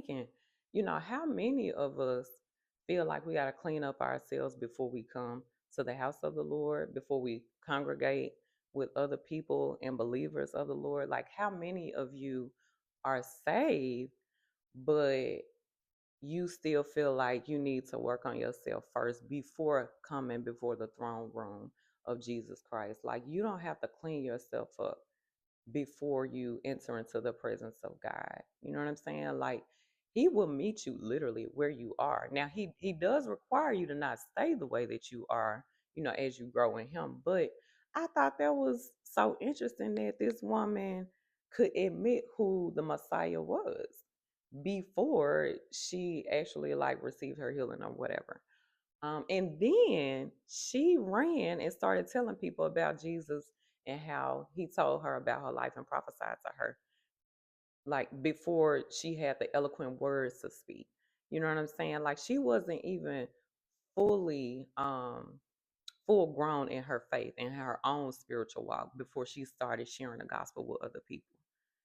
thinking, how many of us feel like we got to clean up ourselves before we come to the house of the Lord, before we congregate with other people and believers of the Lord? Like, how many of you are saved, but you still feel like you need to work on yourself first before coming before the throne room of Jesus Christ? Like, you don't have to clean yourself up before you enter into the presence of God. You know what I'm saying? Like, he will meet you literally where you are. Now, he does require you to not stay the way that you are, as you grow in him. But I thought that was so interesting that this woman could admit who the Messiah was before she actually like received her healing or whatever. And then she ran and started telling people about Jesus and how he told her about her life and prophesied to her, like before she had the eloquent words to speak. You know what I'm saying? Like, she wasn't even fully full grown in her faith and her own spiritual walk before she started sharing the gospel with other people.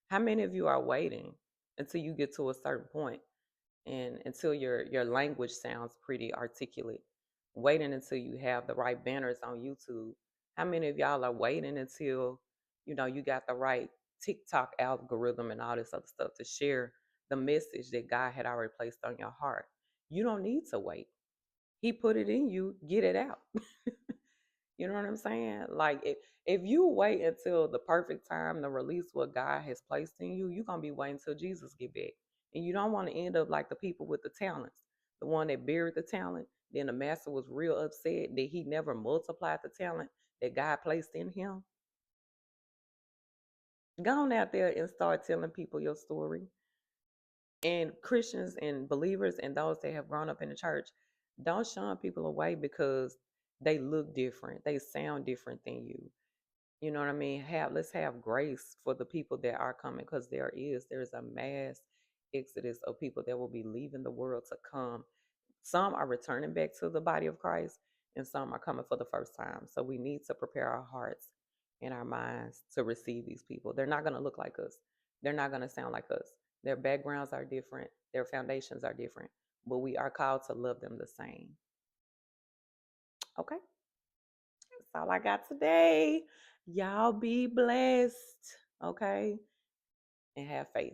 How many of you are waiting until you get to a certain point and until your language sounds pretty articulate, waiting until you have the right banners on YouTube? How many of y'all are waiting until you got the right TikTok algorithm and all this other stuff to share the message that God had already placed on your heart? You don't need to wait. He put it in you, get it out. You know what I'm saying? Like, if you wait until the perfect time to release what God has placed in you, you're gonna be waiting until Jesus get back. And you don't want to end up like the people with the talents, the one that buried the talent. Then the master was real upset that he never multiplied the talent that God placed in him. Go on out there and start telling people your story. And Christians and believers and those that have grown up in the church, don't shun people away because they look different, they sound different than you. You know what I mean? Let's have grace for the people that are coming, because there's a mass exodus of people that will be leaving the world to come. Some are returning back to the body of Christ, and some are coming for the first time. So we need to prepare our hearts and our minds to receive these people. They're not going to look like us. They're not going to sound like us. Their backgrounds are different. Their foundations are different, but we are called to love them the same. Okay. That's all I got today. Y'all be blessed. Okay. And have faith.